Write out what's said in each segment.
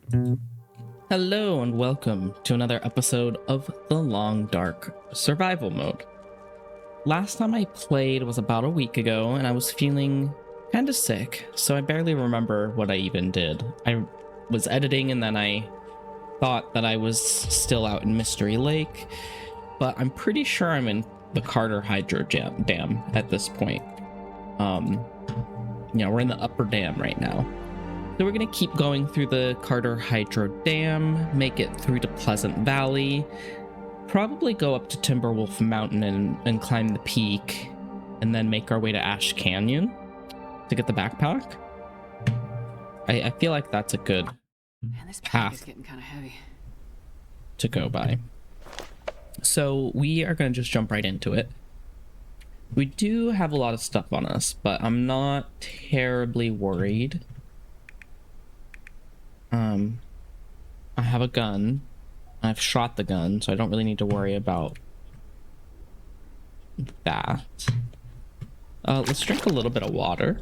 Hello and welcome to another episode of the Long Dark Survival Mode. Last time I played was about a week ago and I was feeling kind of sick, so I barely remember what I even did. I was editing and then I thought that I was still out in Mystery Lake, but I'm pretty sure I'm in the Carter Hydro Dam at this point. We're in the upper dam right now. So we're going to keep going through the Carter Hydro Dam, make it through to Pleasant Valley, probably go up to Timberwolf Mountain and climb the peak, and then make our way to Ash Canyon to get the backpack. I feel like that's a good This path is getting kind of heavy to go by. So we are going to just jump right into it. We do have a lot of stuff on us, but I'm not terribly worried. I have a gun. I've shot the gun, so I don't really need to worry about that. Let's drink a little bit of water.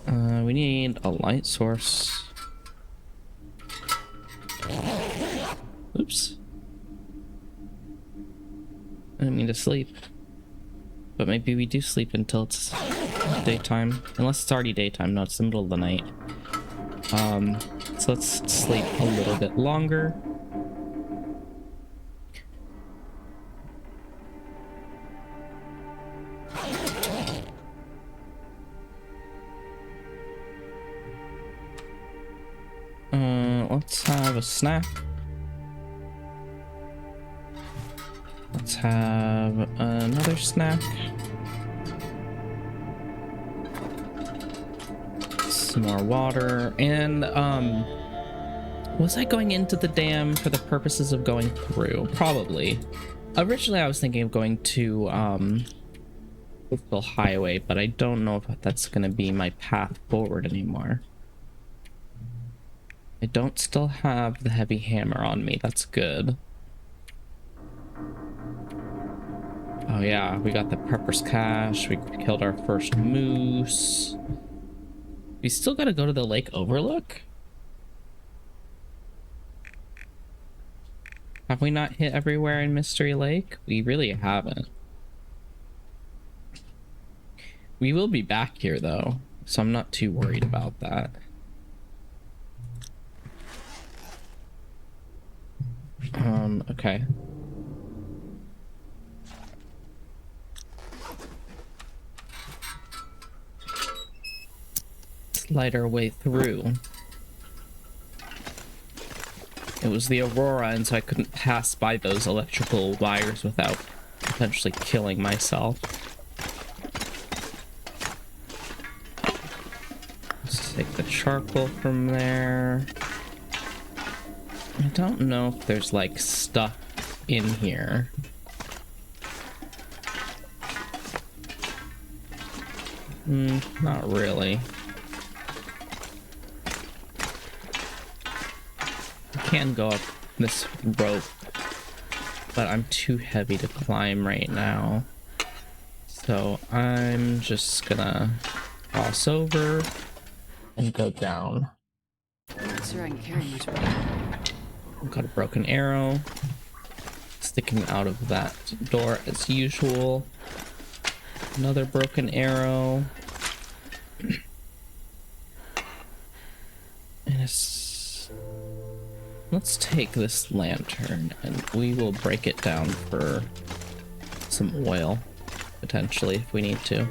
We need a light source. Oops. I didn't mean to sleep. But maybe we do sleep until it's daytime. Unless it's already daytime. No, it's the middle of the night. So let's sleep a little bit longer. Let's have a snack. Let's have another snack. Some more water. And was I going into the dam for the purposes of going through? Probably. Originally I was thinking of going to Coastal Highway, but I don't know if that's going to be my path forward anymore. I don't still have the heavy hammer on me. That's good. Oh yeah, we got the prepper's cache. We killed our first moose. We still gotta go to the lake overlook? Have we not hit everywhere in Mystery Lake? We really haven't. We will be back here though, so I'm not too worried about that. Okay. Let's light our way through. It was the Aurora, and so I couldn't pass by those electrical wires without potentially killing myself. Let's take the charcoal from there. I don't know if there's like stuff in here. Not really. I can go up this rope, but I'm too heavy to climb right now. So I'm just gonna cross over and go down. Not sure I can carry much weight. Got a broken arrow sticking out of that door as usual. Another broken arrow. And let's take this lantern and we will break it down for some oil, potentially, if we need to.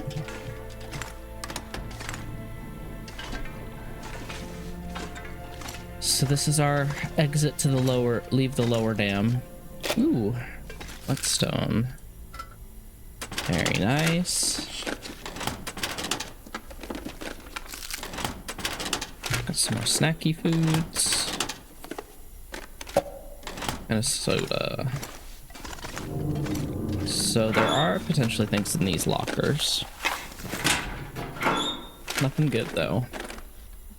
So this is our exit to the leave the lower dam. Ooh, whetstone. Very nice. Got some more snacky foods. And a soda. So there are potentially things in these lockers. Nothing good though. I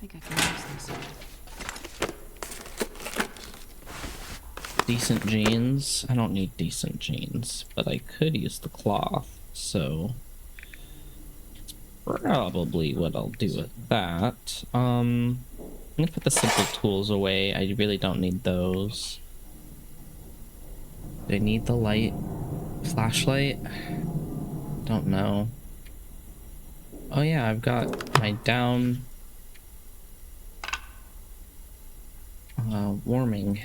think I can use this. Decent jeans. I don't need decent jeans, but I could use the cloth, so probably what I'll do with that. I'm gonna put the simple tools away. I really don't need those. Do I need the light? Flashlight? Don't know. Oh yeah, I've got my down warming.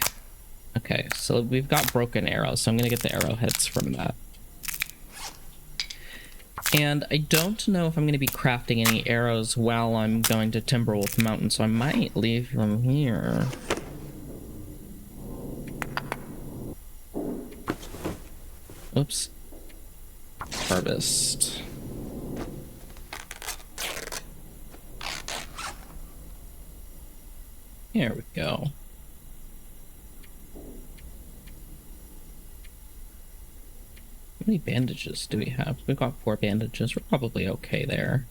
Okay, so we've got broken arrows, so I'm gonna get the arrowheads from that. And I don't know if I'm going to be crafting any arrows while I'm going to Timberwolf Mountain, so I might leave them here. Oops. Harvest. Here we go. How many bandages do we have? We've got 4 bandages. We're probably okay there.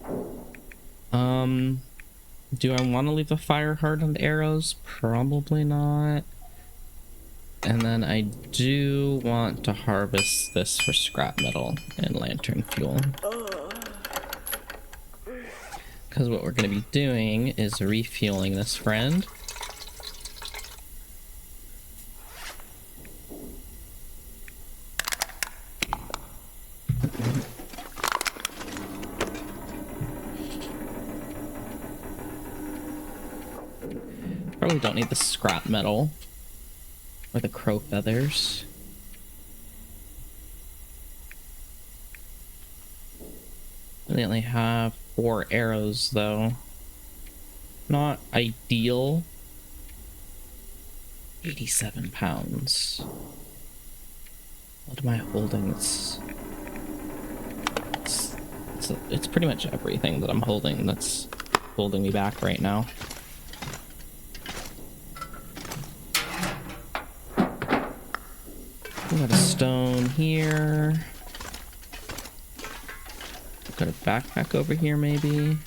Do I want to leave the fire hardened arrows? Probably not. And then I do want to harvest this for scrap metal and lantern fuel. Because what we're going to be doing is refueling this friend. Probably don't need the scrap metal or the crow feathers. I only have 4 arrows though. Not ideal. 87 pounds. What am I holding? It's pretty much everything that I'm holding that's holding me back right now. We got a stone here. Got a backpack over here, maybe.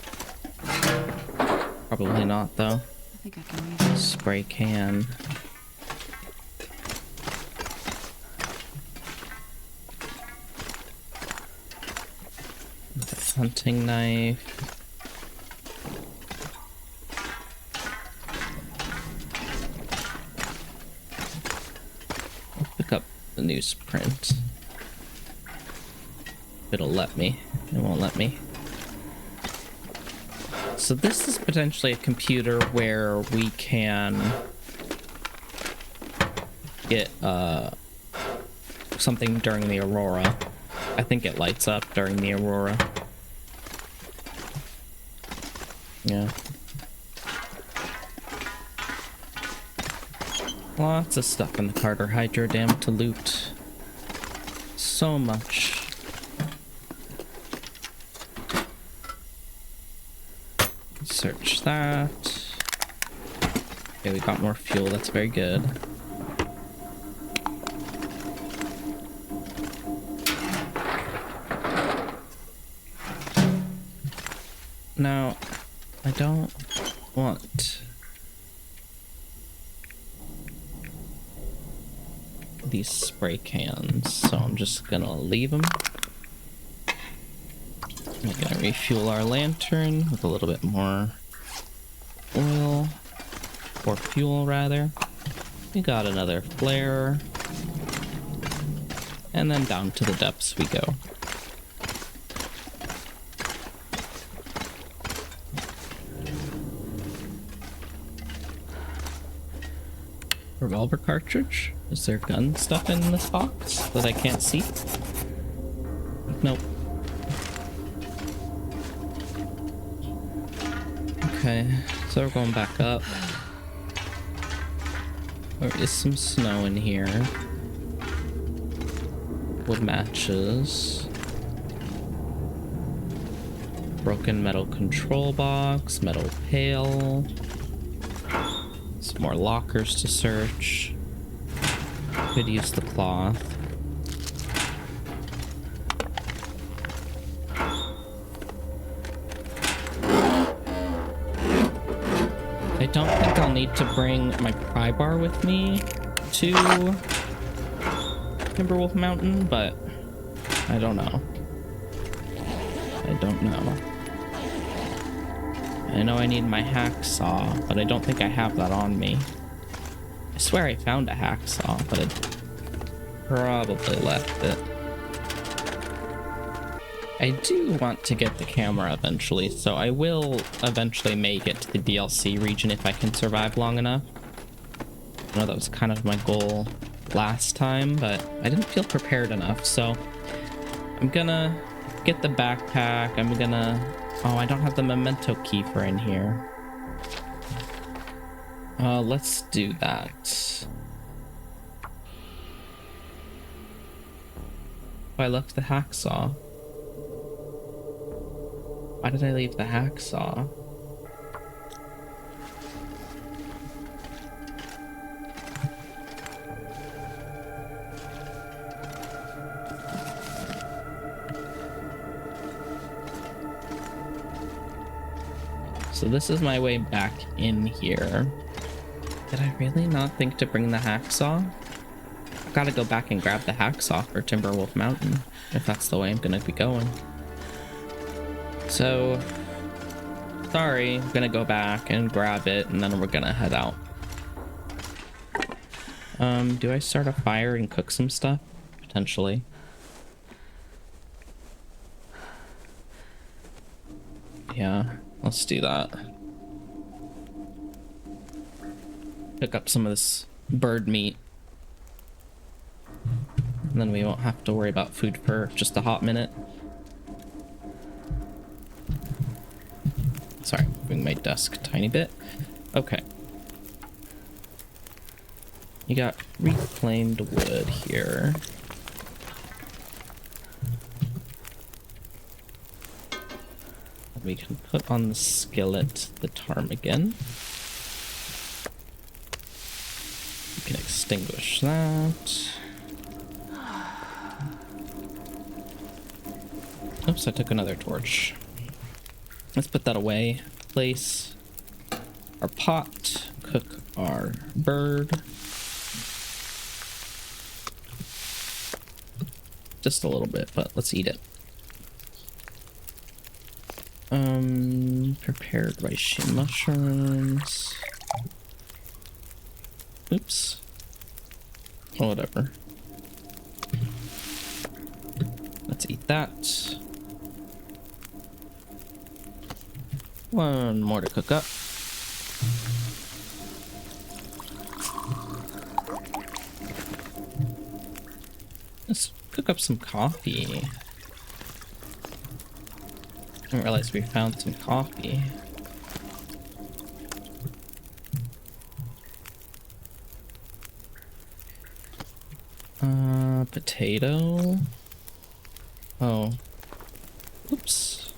Probably not, though. I think I can use it. Spray can. Hunting knife. I'll pick up the newsprint. It'll let me. It won't let me. So this is potentially a computer where we can get something during the aurora. I think it lights up during the aurora. Yeah. Lots of stuff in the Carter Hydro Dam to loot. So much. Search that. Okay, we got more fuel. That's very good. Now, I don't want these spray cans, so I'm just gonna leave them. We're gonna refuel our lantern with a little bit more oil, or fuel rather. We got another flare, and then down to the depths we go. Revolver cartridge? Is there gun stuff in this box that I can't see? Nope. Okay, so we're going back up. There is some snow in here. Wood matches. Broken metal control box, metal pail. Some more lockers to search. Could use the cloth. I don't think I'll need to bring my pry bar with me to Timberwolf Mountain, but I don't know. I don't know. I know I need my hacksaw, but I don't think I have that on me. I swear I found a hacksaw, but I probably left it. I do want to get the camera eventually, so I will eventually make it to the DLC region if I can survive long enough. I know that was kind of my goal last time, but I didn't feel prepared enough, so I'm gonna get the backpack. I'm gonna... Oh, I don't have the memento key for in here. Let's do that. Oh, I left the hacksaw. Why did I leave the hacksaw? So this is my way back in here. Did I really not think to bring the hacksaw? I've got to go back and grab the hacksaw for Timberwolf Mountain, if that's the way I'm going to be going. So, sorry, I'm gonna go back and grab it, and then we're gonna head out. Do I start a fire and cook some stuff? Potentially. Yeah, let's do that. Pick up some of this bird meat. And then we won't have to worry about food for just a hot minute. Sorry, moving my desk a tiny bit. Okay. You got reclaimed wood here. We can put on the skillet the ptarmigan. We can extinguish that. Oops, I took another torch. Let's put that away. Place our pot. Cook our bird. Just a little bit, but let's eat it. Prepared reishi mushrooms. Oops. Oh, whatever. Let's eat that. One more to cook up. Let's cook up some coffee. I didn't realize we found some coffee. Potato. Oh. Oops.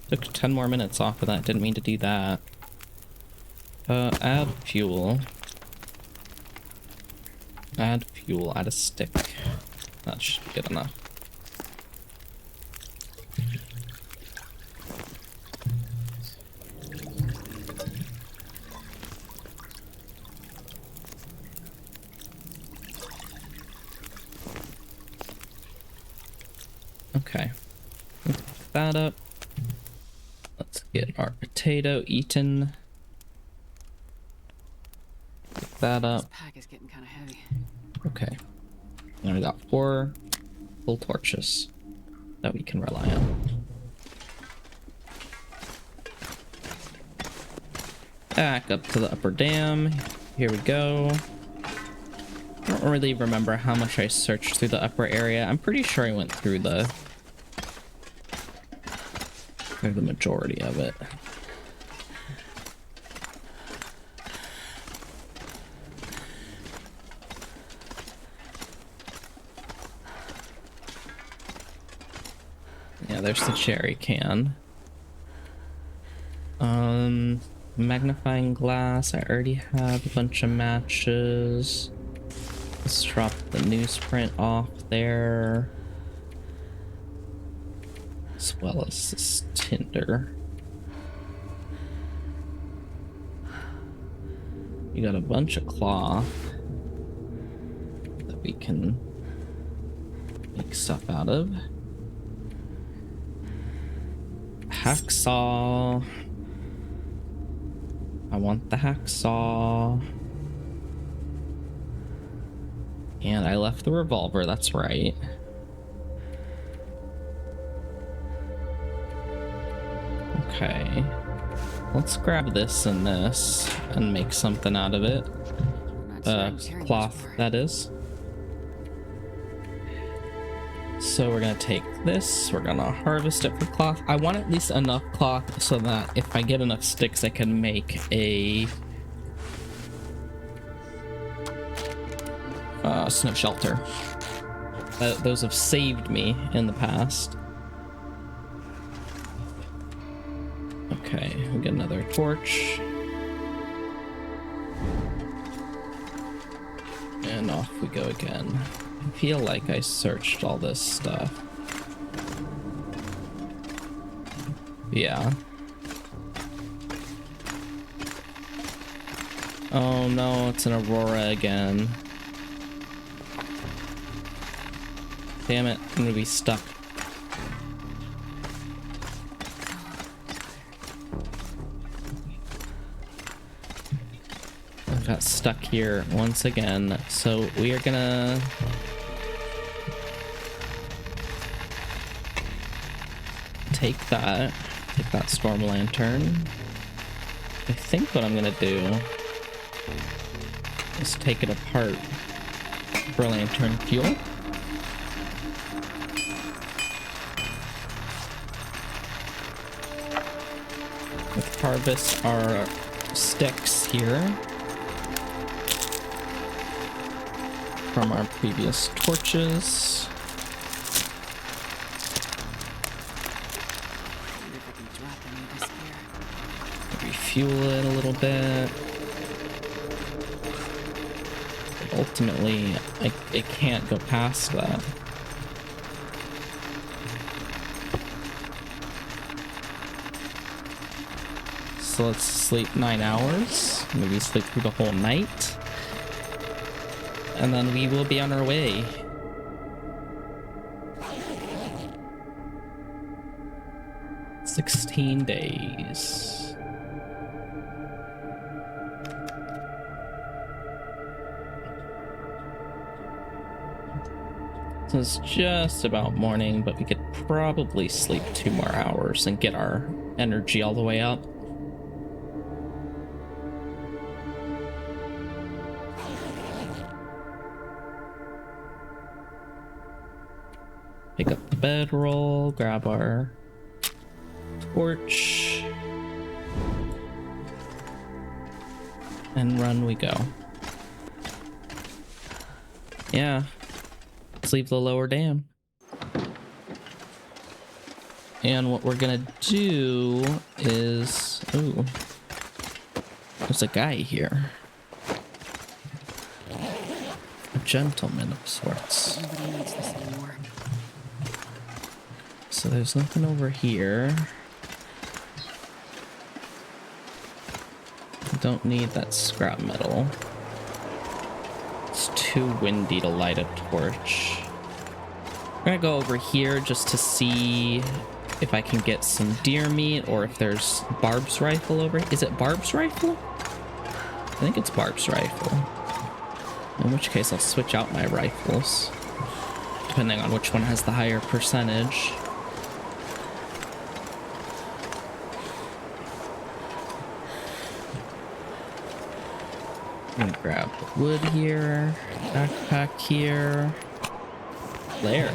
Took 10 more minutes off of that. Didn't mean to do that. Add fuel. Add fuel. Add a stick. That should be good enough. Okay. Pick that up. Let's get our potato eaten. Pick that up. This pack is getting kind of heavy. Okay. And we got 4 full torches that we can rely on. Back up to the upper dam. Here we go. I don't really remember how much I searched through the upper area. I'm pretty sure I went through the majority of it. Yeah, there's the cherry can. Magnifying glass. I already have a bunch of matches. Let's drop the newsprint off there. As well as this tinder. You got a bunch of cloth that we can make stuff out of. I want the hacksaw. And I left the revolver, that's right. Okay. Let's grab this and this and make something out of it. I'm not sure I can carry much Cloth, more. that is. So we're gonna take this, we're gonna harvest it for cloth. I want at least enough cloth so that if I get enough sticks, I can make a snow shelter. Those have saved me in the past. Okay, we get another torch. And off we go again. I feel like I searched all this stuff. Yeah. Oh no, it's an aurora again. Damn it, I'm gonna be stuck. I got stuck here once again, so we are gonna take that storm lantern. I think what I'm gonna do is take it apart for lantern fuel. Let's harvest our sticks here from our previous torches. Wonder if I can drop any of this gear. Refuel it a little bit. But ultimately, it can't go past that. So let's sleep 9 hours. Maybe sleep through the whole night. And then we will be on our way. "16 days. So it's just about morning, but we could probably sleep 2 more hours and get our energy all the way up. Pick up the bedroll, grab our torch, and run we go. Yeah, let's leave the lower dam. And what we're gonna do is, ooh, there's a guy here. A gentleman of sorts. Nobody needs this anymore. So there's nothing over here. Don't need that scrap metal. It's too windy to light a torch. I'm gonna go over here just to see if I can get some deer meat or if there's Barb's rifle over here. Is it Barb's rifle? I think it's Barb's rifle. In which case I'll switch out my rifles, depending on which one has the higher percentage. I'm gonna grab the wood here, backpack here. There.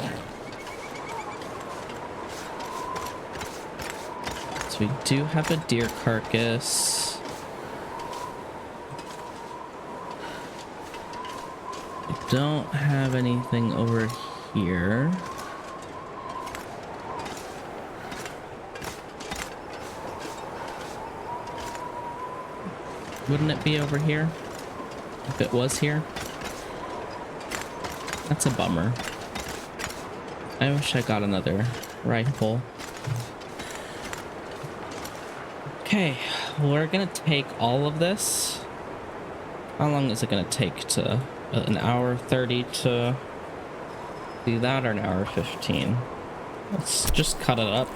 So we do have a deer carcass. I don't have anything over here. Wouldn't it be over here? If it was here? That's a bummer. I wish I got another rifle. Okay, we're gonna take all of this. How long is it gonna take to... an hour 30 to do that, or an hour 15? Let's just cut it up.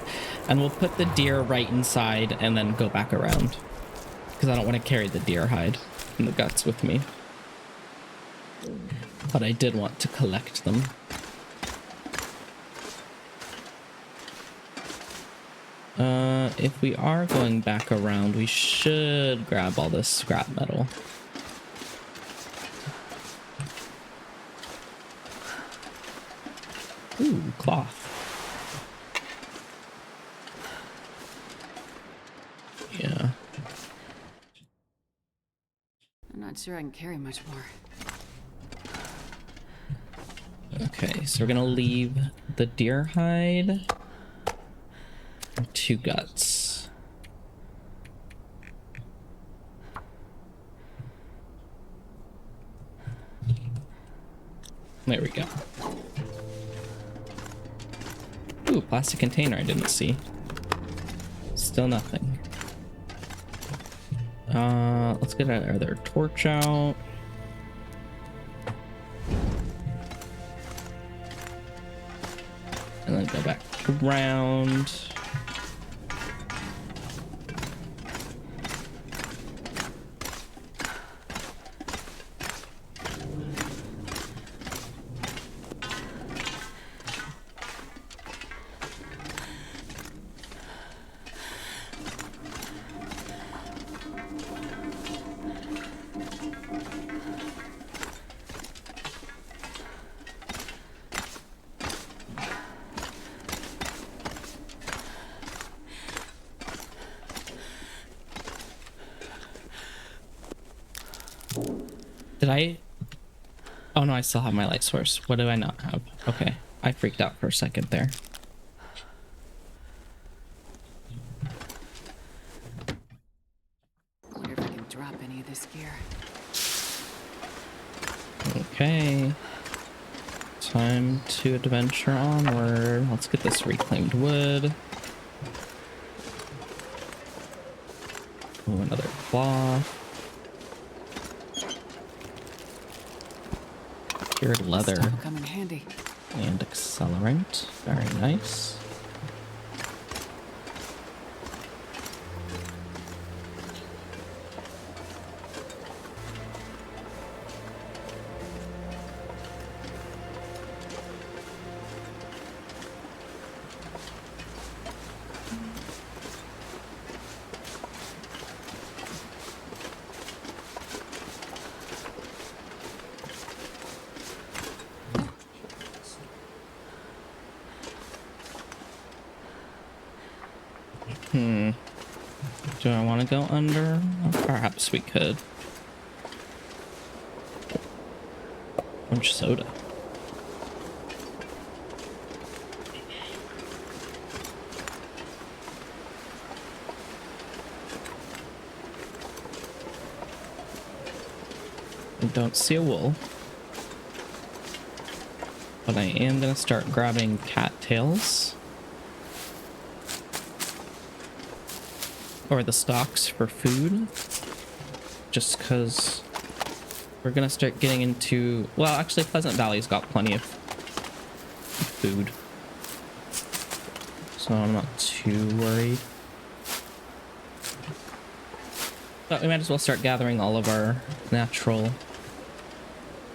And we'll put the deer right inside and then go back around. because I don't want to carry the deer hide and the guts with me. But I did want to collect them. If we are going back around, we should grab all this scrap metal. Ooh, cloth. Yeah. I'm not sure I can carry much more. Okay, so we're gonna leave the deer hide and 2 guts. There we go. Ooh, plastic container I didn't see. Still nothing. Let's get our other torch out. And then go back around. Did I? Oh no, I still have my light source. What do I not have? Okay, I freaked out for a second there. I wonder if I can drop any of this gear. Okay. Time to adventure onward. Let's get this reclaimed wood. Oh, another cloth. Cured leather. Stuff will come in handy. And accelerant. Very nice. Do I want to go under? Perhaps we could. Orange soda. I don't see a wolf. But I am going to start grabbing cattails. Or the stalks for food. Just because we're going to start getting into... Well, actually, Pleasant Valley's got plenty of food. So I'm not too worried. But we might as well start gathering all of our natural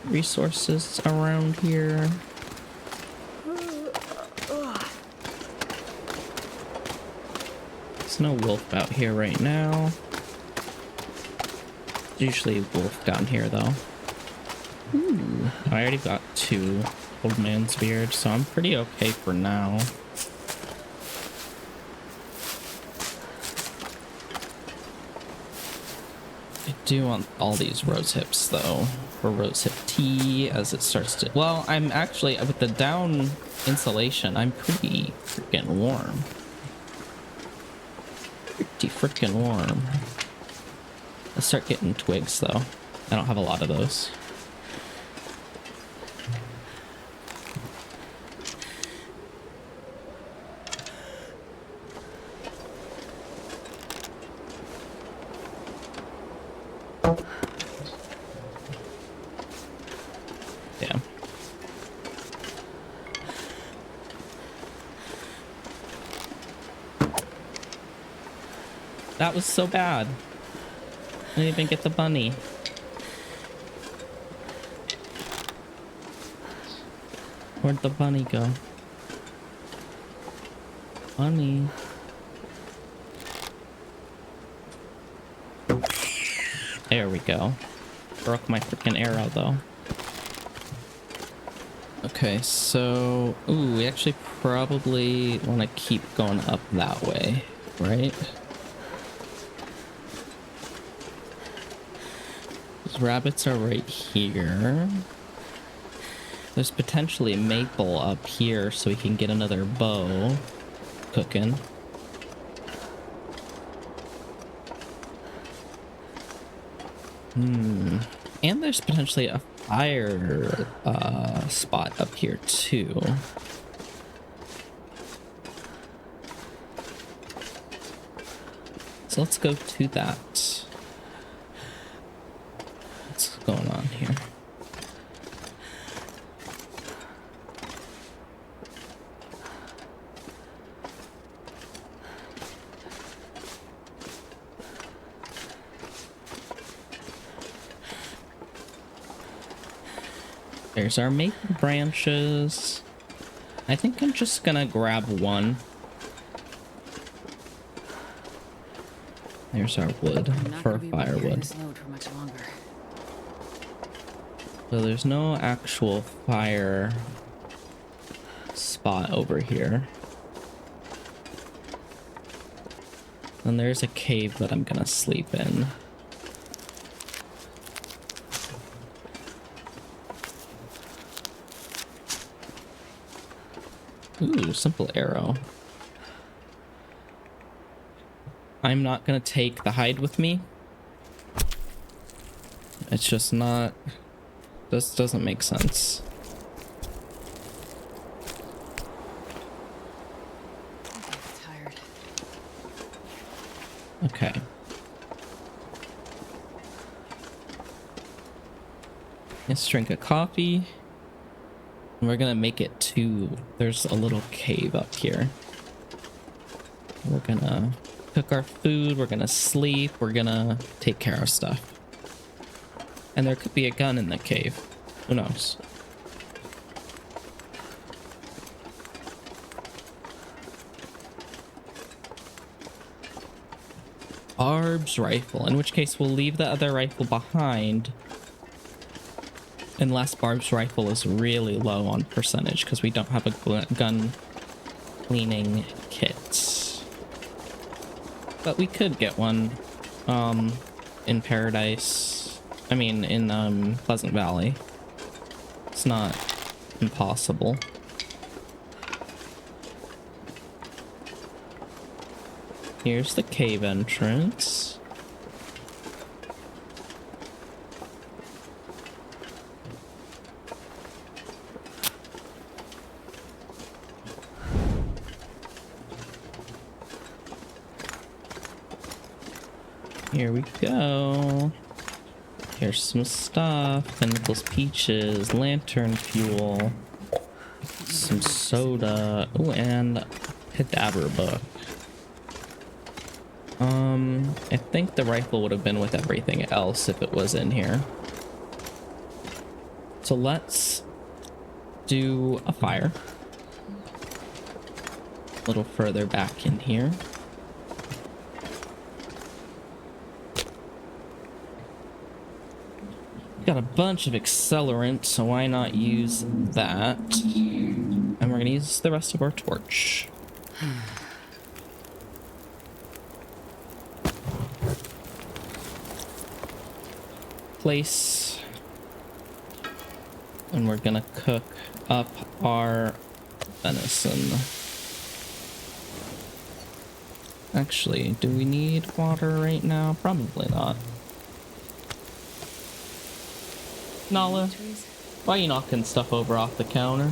resources around here. There's no wolf out here right now. There's usually a wolf down here though. Ooh, I already got 2 old man's beard, so I'm pretty okay for now. I do want all these rose hips though, for rose hip tea as it starts to... Well, I'm actually, with the down insulation, I'm pretty freaking warm. Pretty freaking warm. Let's start getting twigs though. I don't have a lot of those. Damn. That was so bad. I didn't even get the bunny. Where'd the bunny go? Bunny. There we go. Broke my freaking arrow though. Okay, so... Ooh, we actually probably want to keep going up that way, right? These rabbits are right here. There's potentially a maple up here so we can get another bow cooking. And there's potentially a fire spot up here too. So let's go to that. What's going on here? There's our maple branches. I think I'm just gonna grab one. There's our wood for firewood. So there's no actual fire spot over here. And there's a cave that I'm gonna sleep in. Ooh, simple arrow. I'm not gonna take the hide with me. It's just not... This doesn't make sense. I'm tired. Okay. Let's drink a coffee. We're gonna make it to... There's a little cave up here. We're gonna cook our food. We're gonna sleep. We're gonna take care of stuff. And there could be a gun in the cave. Who knows? Barb's rifle. In which case we'll leave the other rifle behind. Unless Barb's rifle is really low on percentage, because we don't have a gun cleaning kit. But we could get one in Paradise. I mean, in Pleasant Valley. It's not impossible. Here's the cave entrance. Here we go. Here's some stuff. Pinnacles, peaches, lantern fuel, some soda. Oh, and a cadaver book. I think the rifle would have been with everything else if it was in here. So let's do a fire. A little further back in here. Got a bunch of accelerant, so why not use that? And we're gonna use the rest of our torch. Place. And we're gonna cook up our venison. Actually, do we need water right now? Probably not. Nala, why are you knocking stuff over off the counter?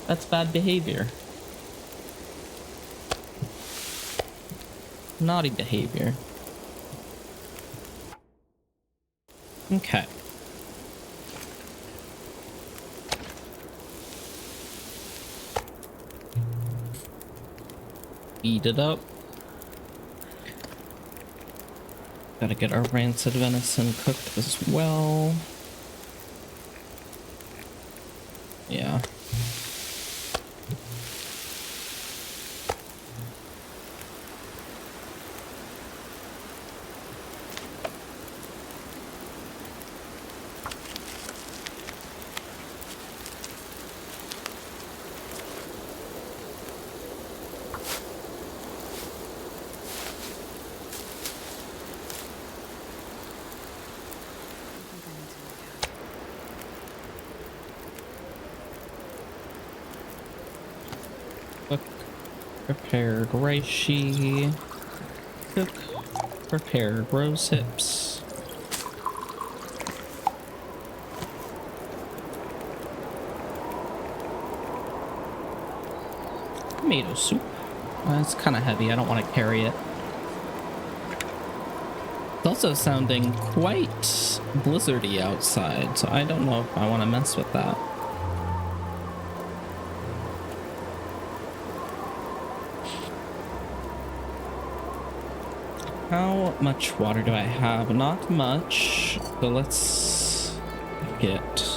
That's bad behavior. Naughty behavior. Okay. Eat it up. Gotta get our rancid venison cooked as well. Yeah. Cook prepared reishi. Cook prepared rose hips. Tomato soup. It's kind of heavy. I don't want to carry it. It's also sounding quite blizzardy outside, so I don't know if I want to mess with that. How much water do I have? Not much. So let's get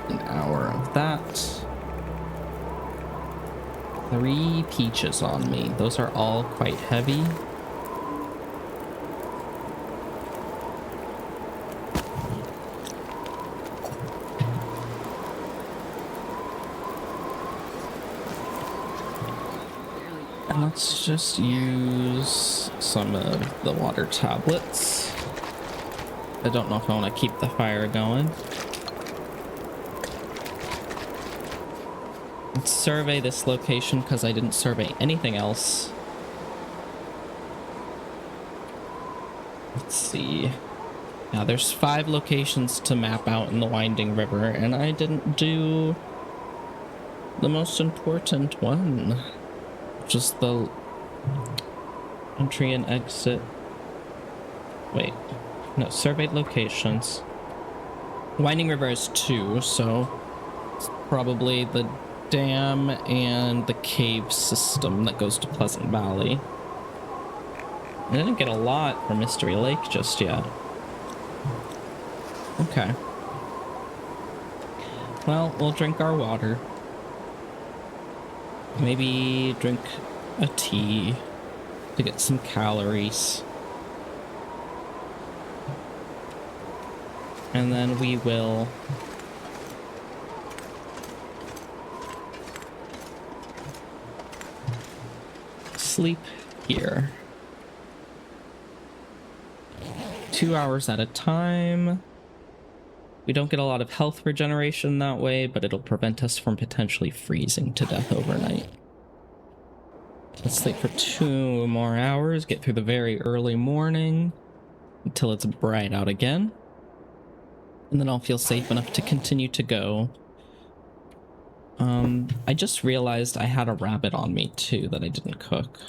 an hour of that. 3 peaches on me. Those are all quite heavy. And let's just use some of the water tablets. I don't know if I want to keep the fire going. Let's survey this location because I didn't survey anything else. Let's see. Now there's 5 locations to map out in the winding river, and I didn't do the most important one, which is the entry and exit. Wait, no, surveyed locations. Winding river is 2, so it's probably the dam and the cave system that goes to Pleasant Valley. I didn't get a lot for Mystery Lake just yet. Okay. Well, we'll drink our water. Maybe drink a tea to get some calories. And then we will sleep here. 2 hours at a time. We don't get a lot of health regeneration that way, but it'll prevent us from potentially freezing to death overnight. Let's sleep for 2 more hours, get through the very early morning until it's bright out again. And then I'll feel safe enough to continue to go. I just realized I had a rabbit on me too that I didn't cook.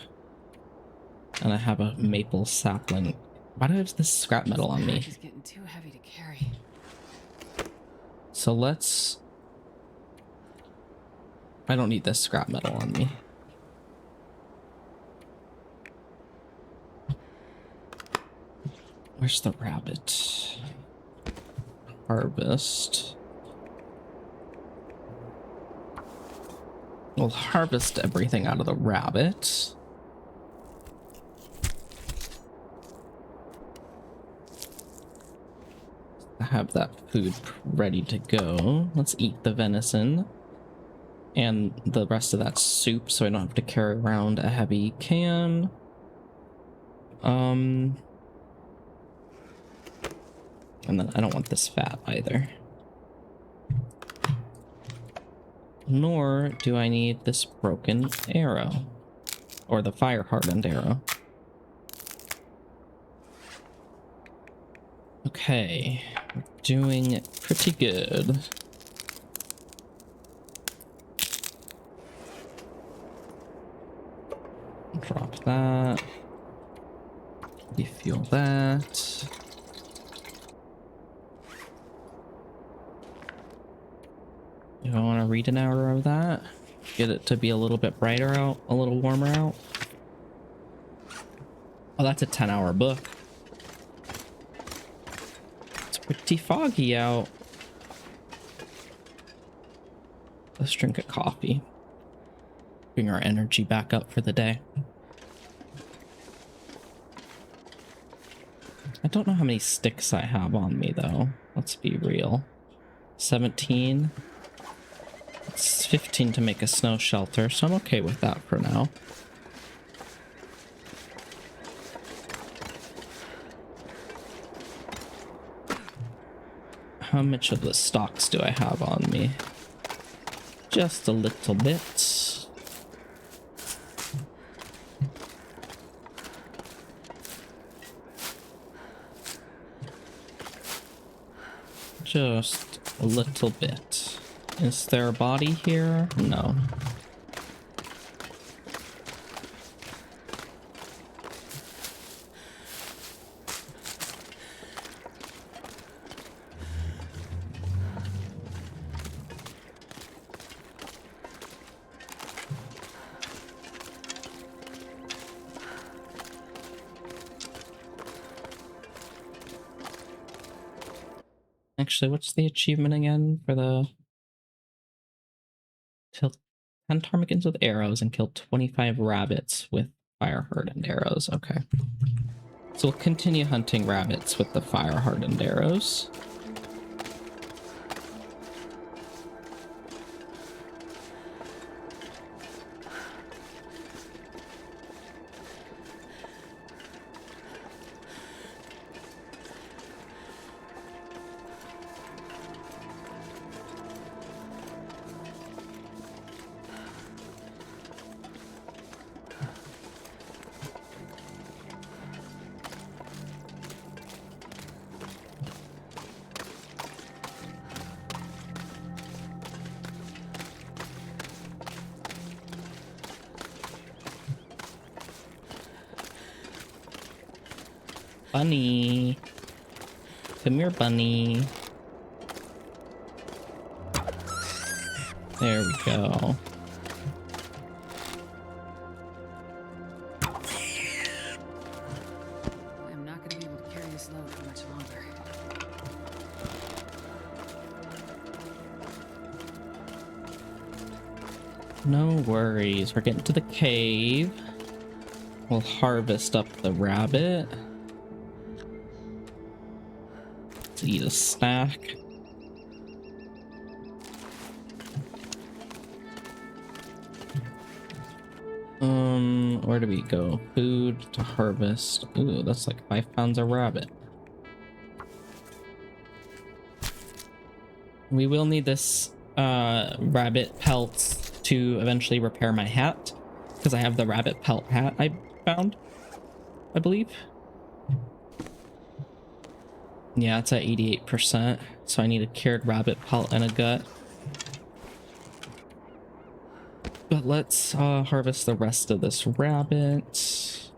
And I have a maple sapling. Why do I have this scrap metal on me? It's getting too heavy to carry. So let's... I don't need this scrap metal on me. Where's the rabbit? Harvest. We'll harvest everything out of the rabbit. I have that food ready to go. Let's eat the venison and the rest of that soup so I don't have to carry around a heavy can. And then I don't want this fat either. Nor do I need this broken arrow. Or the fire-hardened arrow. Okay, we're doing pretty good. Drop that. Refuel that. Do I want to read an hour of that? Get it to be a little bit brighter out, a little warmer out. Oh, that's a 10-hour book. pretty foggy out. Let's drink a coffee. Bring our energy back up for the day. I don't know how many sticks I have on me, though. Let's be real. 17. It's 15 to make a snow shelter, so I'm okay with that for now. How much of the stocks do I have on me? Just a little bit. Just a little bit. Is there a body here? No. Actually, what's the achievement again for the... Kill 10 ptarmigans with arrows and kill 25 rabbits with fire hardened arrows. Okay. So we'll continue hunting rabbits with the fire hardened arrows. Bunny. Come here, bunny. There we go. I'm not going to be able to carry this load for much longer. No worries. We're getting to the cave. We'll harvest up the rabbit. To eat a snack. Where do we go? Food to harvest. Ooh, that's like 5 pounds of rabbit. We will need this rabbit pelts to eventually repair my hat, because I have the rabbit pelt hat I found, I believe. Yeah, it's at 88%, so I need a cured rabbit pelt and a gut. But let's harvest the rest of this rabbit.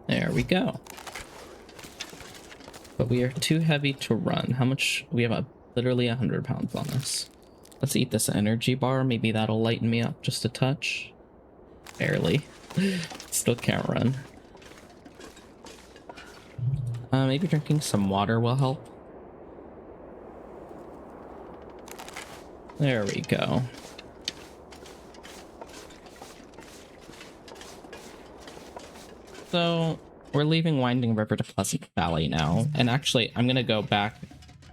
There we go. But we are too heavy to run. How much? We have literally 100 pounds on this. Let's eat this energy bar. Maybe that'll lighten me up just a touch. Barely. Still can't run. Maybe drinking some water will help. There we go. So we're leaving Winding River to Pleasant Valley now. And actually, I'm going to go back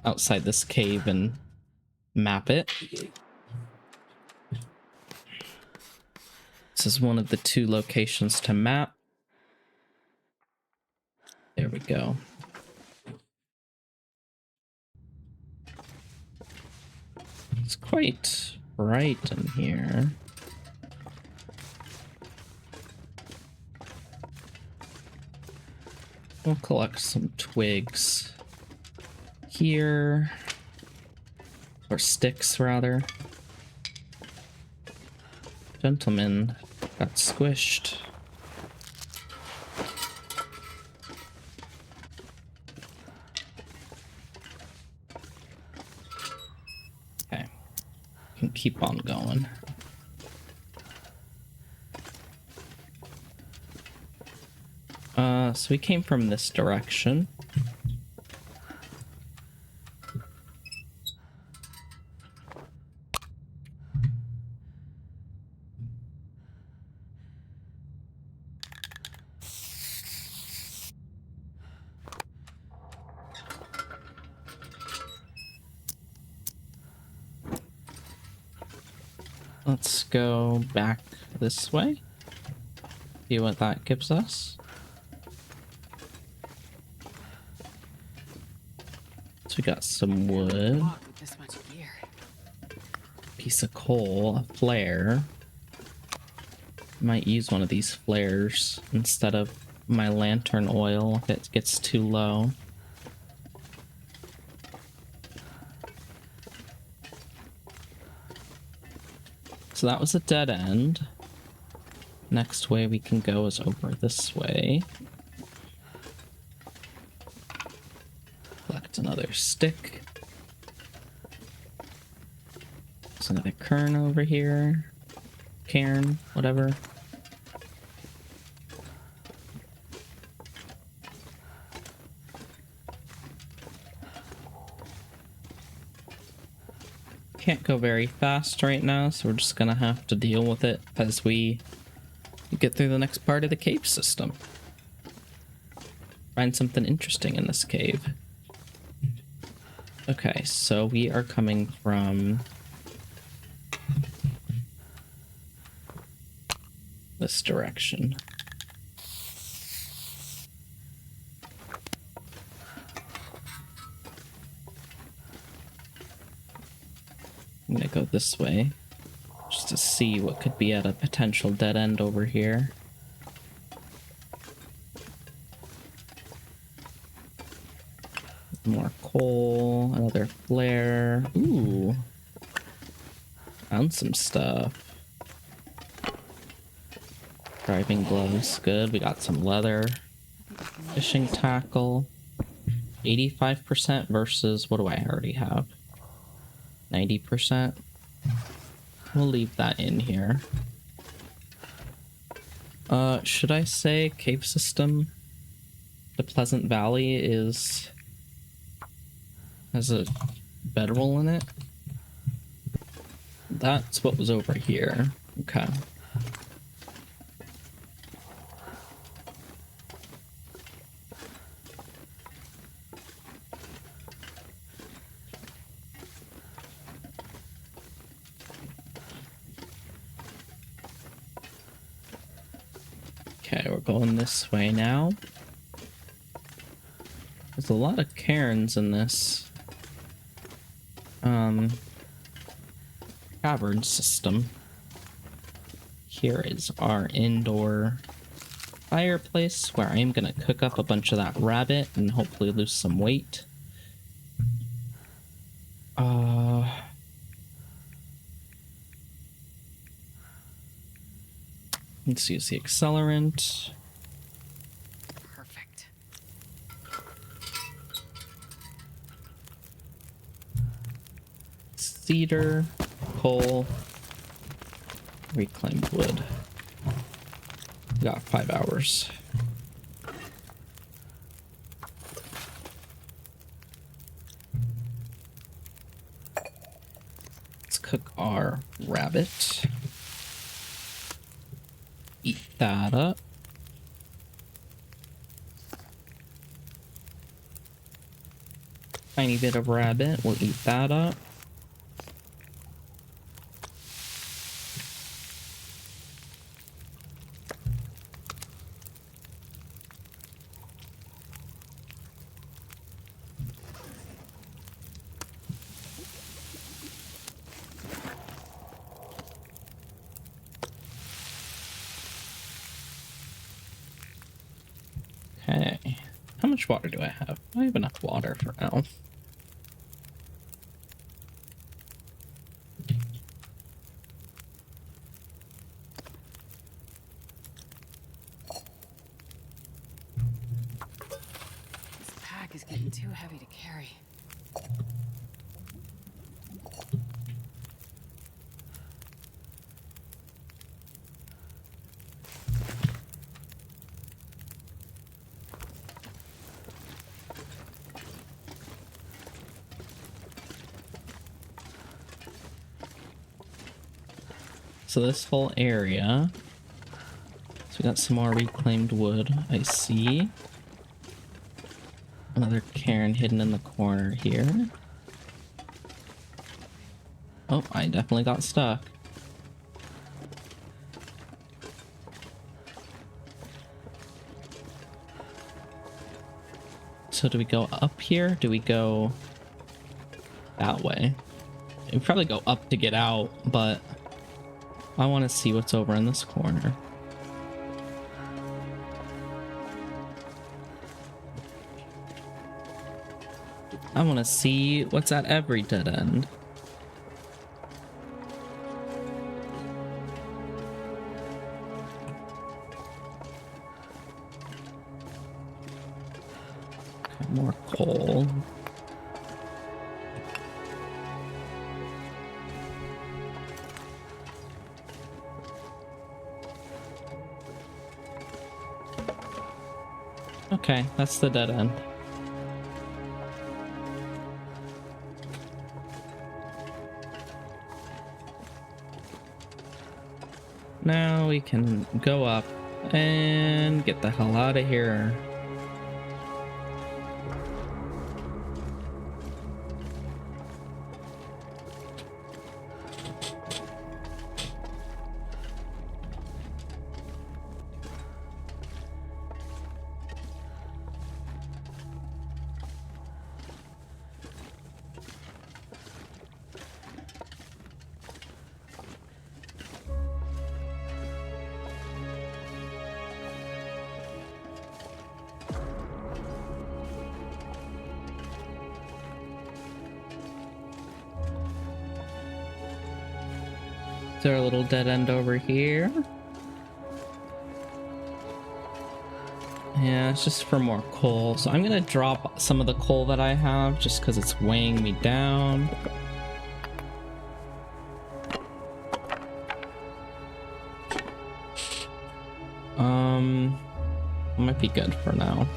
outside this cave and map it. This is one of the 2 locations to map. There we go. It's quite bright in here. We'll collect some twigs here. Or sticks, rather. Gentleman got squished. Okay. Can keep on going. So we came from this direction. Let's go back this way. See what that gives us. So we got some wood, With this much gear. piece of coal, a flare. Might use one of these flares instead of my lantern oil if it gets too low. So that was a dead end. Next way we can go is over this way. Collect another stick. There's another cairn over here. Cairn, whatever. Can't go very fast right now, so we're just gonna have to deal with it as we get through the next part of the cave system. Find something interesting in this cave. Okay, so we are coming from this direction. I'm gonna go this way just to see what could be at a potential dead end over here. More coal, another flare. Ooh. Found some stuff. Driving gloves, good. We got some leather. Fishing tackle. 85% versus, what do I already have? 90%. We'll leave that in here. Should I say cave system? The Pleasant Valley has a bedroll in it? That's what was over here. Okay. Okay, we're going this way now. There's a lot of cairns in this cavern system. Here is our indoor fireplace where I am gonna cook up a bunch of that rabbit and hopefully lose some weight. Let's use the accelerant. Perfect. Cedar, coal, reclaimed wood. We got 5 hours. Let's cook our rabbit. Eat that up. Tiny bit of rabbit, we'll eat that up. Okay, how much water do I have? I have enough water for now. This pack is getting too heavy to carry. so this whole area. So we got some more reclaimed wood, I see. Another cairn hidden in the corner here. Oh, I definitely got stuck. So do we go up here? Do we go that way? We probably go up to get out, but I want to see what's over in this corner. I want to see what's at every dead end. More coal. Okay, that's the dead end. Now we can go up and get the hell out of here. Is there a little dead end over here? Yeah, it's just for more coal. So I'm gonna drop some of the coal that I have just because it's weighing me down. Might be good for now.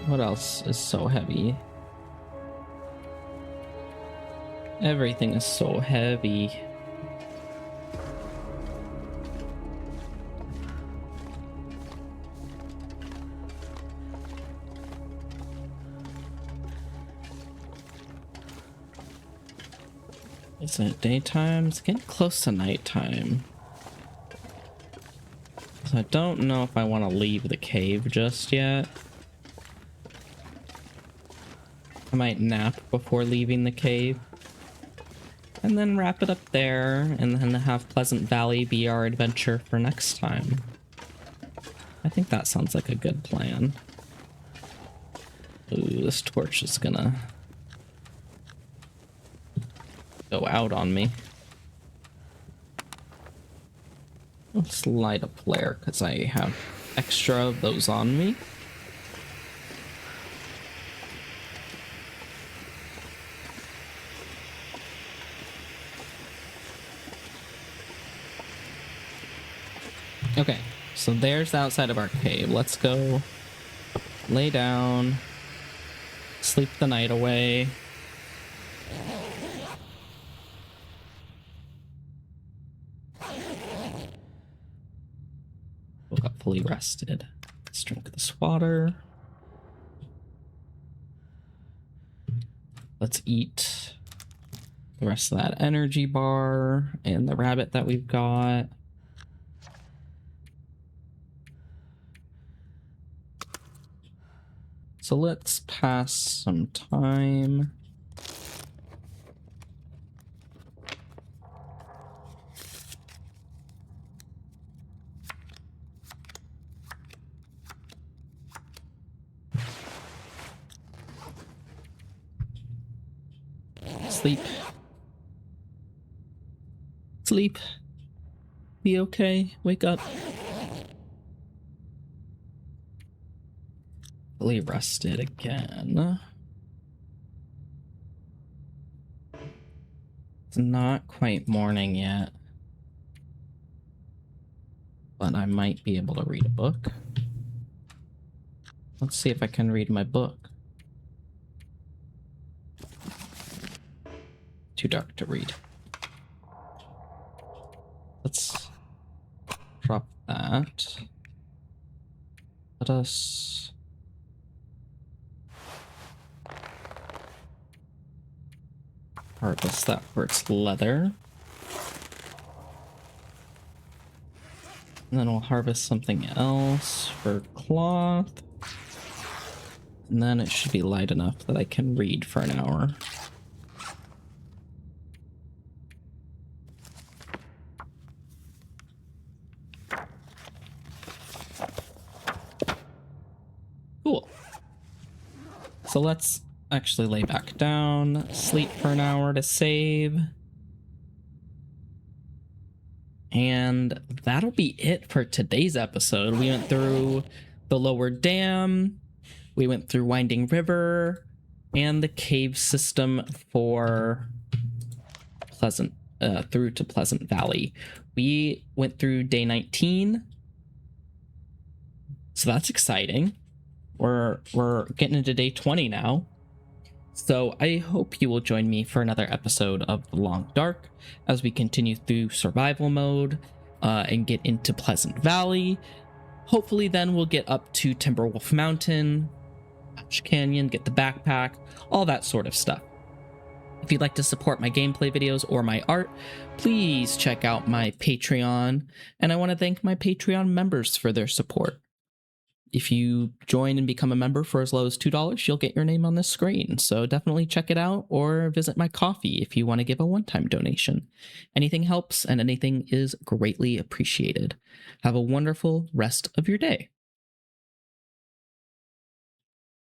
What else is so heavy? Everything is so heavy. Is it daytime? It's getting close to nighttime. So I don't know if I want to leave the cave just yet. I might nap before leaving the cave. And then wrap it up there, and then have Pleasant Valley be our adventure for next time. I think that sounds like a good plan. Ooh, this torch is gonna go out on me. Let's light a flare because I have extra of those on me. Okay, so there's the outside of our cave. Let's go lay down, sleep the night away. Woke up fully rested. Let's drink this water. Let's eat the rest of that energy bar and the rabbit that we've got. So let's pass some time. Sleep. Sleep. Be okay. Wake up. Fully rested again. It's not quite morning yet, but I might be able to read a book. Let's see if I can read my book. Too dark to read. that, let us harvest that for its leather. And then we'll harvest something else for cloth. And then it should be light enough that I can read for an hour. Cool. So let's actually lay back down, sleep for an hour to save. And that'll be it for today's episode. We went through the lower dam, we went through Winding River, and the cave system for Pleasant, through to Pleasant Valley. We went through day 19, so that's exciting. We're getting into day 20 now. So I hope you will join me for another episode of The Long Dark as we continue through survival mode and get into Pleasant Valley. Hopefully then we'll get up to Timberwolf Mountain, Ash Canyon, get the backpack, all that sort of stuff. If you'd like to support my gameplay videos or my art, please check out my Patreon. And I want to thank my Patreon members for their support. If you join and become a member for as low as $2, you'll get your name on this screen. So definitely check it out or visit my Ko-fi if you want to give a one-time donation. Anything helps and anything is greatly appreciated. Have a wonderful rest of your day.